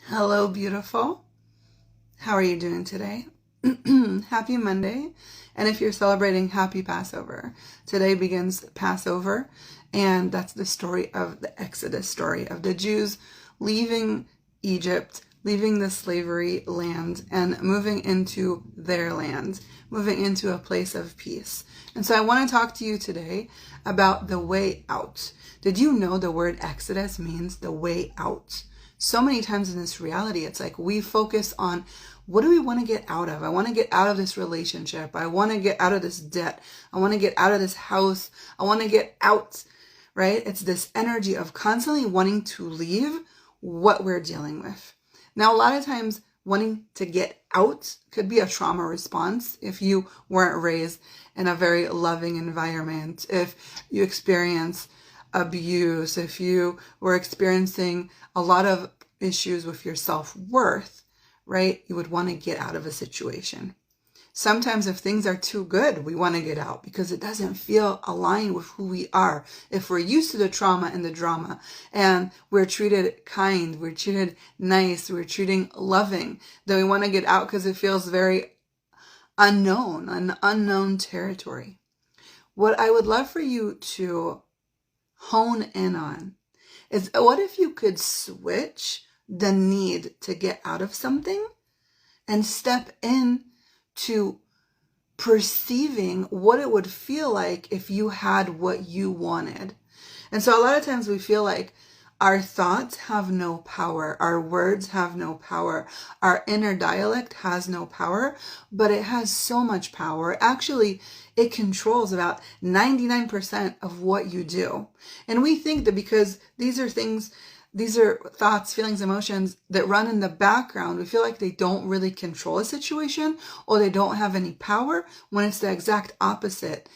Hello, beautiful. How are you doing today? Happy Monday. And if you're celebrating, happy Passover. Today begins Passover, and that's the story of the Exodus story of the Jews leaving Egypt, leaving the slavery land, and moving into their land, moving into a place of peace. And so I want to talk to you today about the way out. Did you know the word Exodus means the way out? So many times in this reality, it's like we focus on what do we want to get out of? I want to get out of this relationship. I want to get out of this debt. I want to get out of this house. I want to get out, right? It's this energy of constantly wanting to leave what we're dealing with. Now, a lot of times wanting to get out could be a trauma response if you weren't raised in a very loving environment, if you experience abuse, if you were experiencing a lot of issues with your self-worth, right? You would want to get out of a situation. Sometimes if things are too good, we want to get out because it doesn't feel aligned with who we are. If we're used to the trauma and the drama and we're treated kind, we're treated nice, we're treating loving, then we want to get out because it feels very unknown, an unknown territory. What I would love for you to hone in on is what if you could switch the need to get out of something and step in to perceiving what it would feel like if you had what you wanted. And so a lot of times we feel like our thoughts have no power, our words have no power, our inner dialect has no power, but it has so much power. Actually, it controls about 99% of what you do. And we think that because these are thoughts, feelings, emotions that run in the background, we feel like they don't really control a situation or they don't have any power, when it's the exact opposite.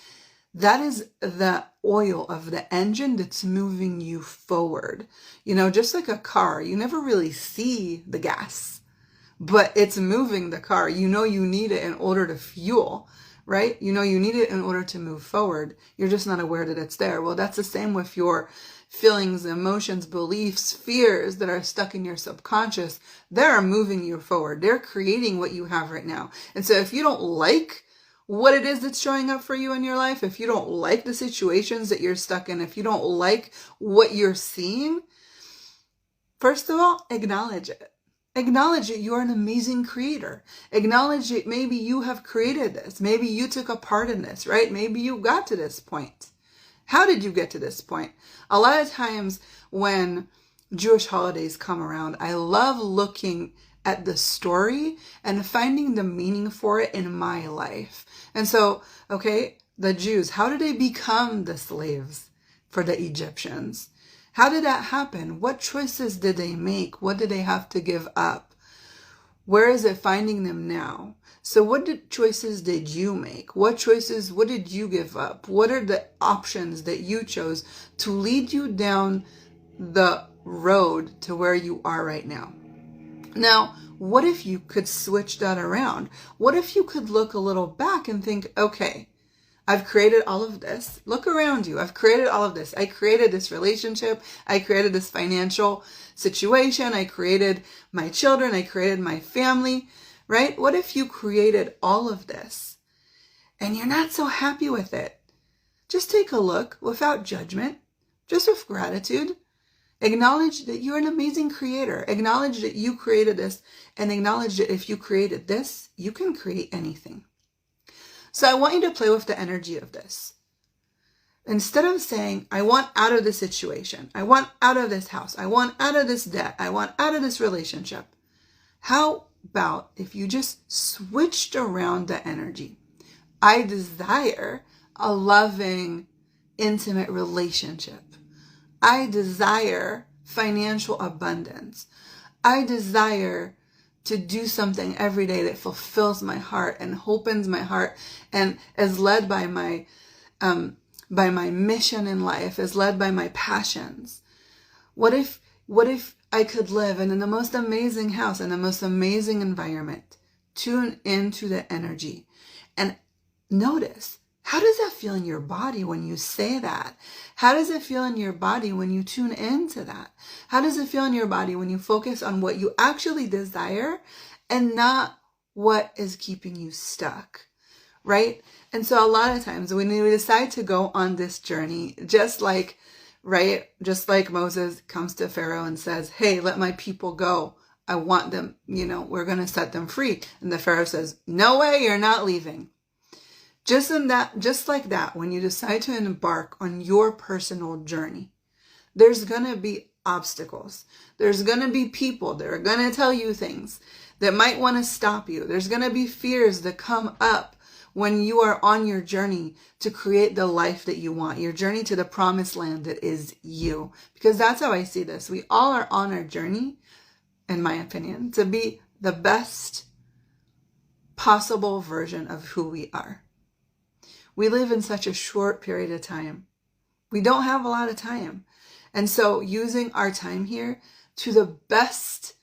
That is the oil of the engine that's moving you forward. You know, just like a car, you never really see the gas, but it's moving the car. You know you need it in order to fuel, right? You know you need it in order to move forward. You're just not aware that it's there. Well, that's the same with your feelings, emotions, beliefs, fears that are stuck in your subconscious. They're moving you forward. They're creating what you have right now. And so if you don't like what it is that's showing up for you in your life, if you don't like the situations that you're stuck in, if you don't like what you're seeing, first of all, acknowledge it. Acknowledge that you're an amazing creator. Acknowledge that maybe you have created this. Maybe you took a part in this, right? Maybe you got to this point. How did you get to this point? A lot of times when Jewish holidays come around, I love looking at the story and finding the meaning for it in my life. And so, okay, the Jews, how did they become the slaves for the Egyptians? How did that happen? What choices did they make? What did they have to give up? Where is it finding them now? So what choices did you make? What did you give up? What are the options that you chose to lead you down the road to where you are right now? Now, what if you could switch that around? What if you could look a little back and think, okay, I've created all of this. Look around you. I've created all of this. I created this relationship. I created this financial situation. I created my children. I created my family, right? What if you created all of this and you're not so happy with it? Just take a look without judgment, just with gratitude. Acknowledge that you're an amazing creator. Acknowledge that you created this, and acknowledge that if you created this, you can create anything. So I want you to play with the energy of this. Instead of saying, I want out of this situation, I want out of this house, I want out of this debt, I want out of this relationship. How about if you just switched around the energy? I desire a loving, intimate relationship. I desire financial abundance. I desire to do something every day that fulfills my heart and opens my heart and is led by my mission in life, is led by my passions. What if I could live in the most amazing house, in the most amazing environment? Tune into the energy and notice How does that feel in your body when you say that? How does it feel in your body when you tune into that? How does it feel in your body when you focus on what you actually desire and not what is keeping you stuck, right? And so a lot of times when we decide to go on this journey, just like Moses comes to Pharaoh and says, hey, let my people go. I want them, we're going to set them free. And the Pharaoh says, no way, you're not leaving. Just like that, when you decide to embark on your personal journey, there's going to be obstacles. There's going to be people that are going to tell you things that might want to stop you. There's going to be fears that come up when you are on your journey to create the life that you want, your journey to the promised land that is you. Because that's how I see this. We all are on our journey, in my opinion, to be the best possible version of who we are. We live in such a short period of time. We don't have a lot of time. And so using our time here to the best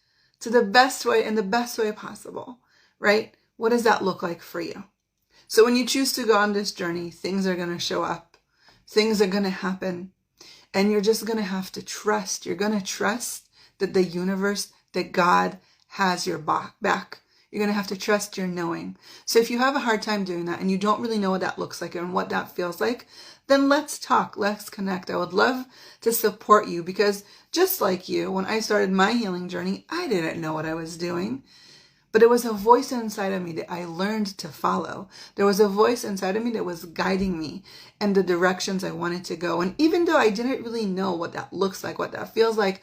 way, in the best way possible, right? What does that look like for you? So when you choose to go on this journey, things are going to show up. Things are going to happen. And you're just going to have to trust. You're going to trust that the universe, that God has your back. You're going to have to trust your knowing. So if you have a hard time doing that and you don't really know what that looks like and what that feels like, then let's talk, let's connect. I would love to support you because just like you, when I started my healing journey, I didn't know what I was doing. But it was a voice inside of me that I learned to follow. There was a voice inside of me that was guiding me in the directions I wanted to go. And even though I didn't really know what that looks like, what that feels like,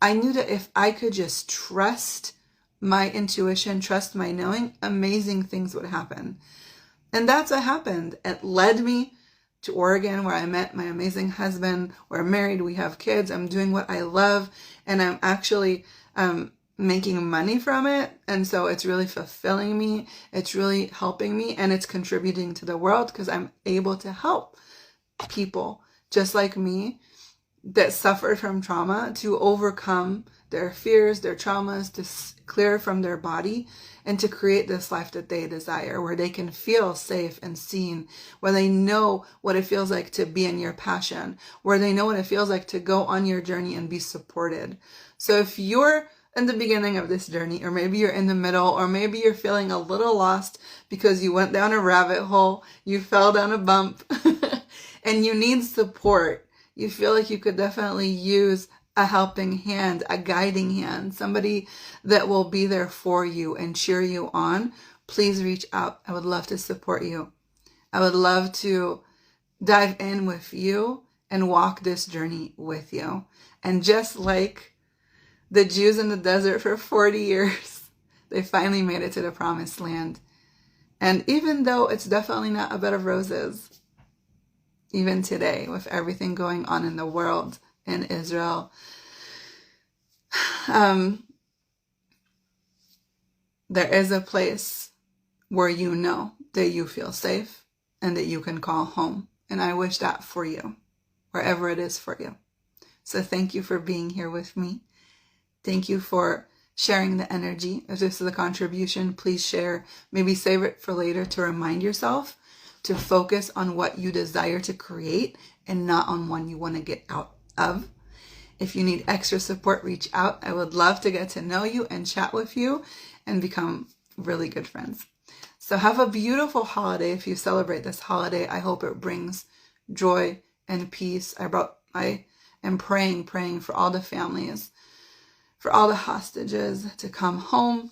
I knew that if I could just trust my intuition, trust my knowing, amazing things would happen. And that's what happened. It led me to Oregon, where I met my amazing husband. We're married, we have kids, I'm doing what I love, and I'm actually making money from it. And so it's really fulfilling me, it's really helping me, and it's contributing to the world because I'm able to help people just like me that suffered from trauma to overcome their fears, their traumas, to clear from their body and to create this life that they desire, where they can feel safe and seen, where they know what it feels like to be in your passion, where they know what it feels like to go on your journey and be supported. So if you're in the beginning of this journey, or maybe you're in the middle, or maybe you're feeling a little lost because you went down a rabbit hole, you fell down a bump, and you need support, you feel like you could definitely use a helping hand, a guiding hand, somebody that will be there for you and cheer you on, please reach out. I would love to support you. I would love to dive in with you and walk this journey with you. And just like the Jews in the desert for 40 years, they finally made it to the promised land. And even though it's definitely not a bed of roses, even today, with everything going on in the world, in Israel, there is a place where you know that you feel safe and that you can call home. And I wish that for you, wherever it is for you. So thank you for being here with me. Thank you for sharing the energy. If this is a contribution, please share. Maybe save it for later to remind yourself to focus on what you desire to create and not on one you want to get out of. If you need extra support, reach out. I would love to get to know you and chat with you and become really good friends. So have a beautiful holiday. If you celebrate this holiday, I hope it brings joy and peace. I am praying for all the families, for all the hostages to come home,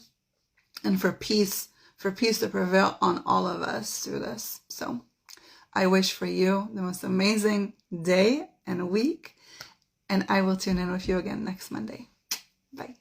and for peace to prevail on all of us through this. So I wish for you the most amazing day and week. And I will tune in with you again next Monday. Bye.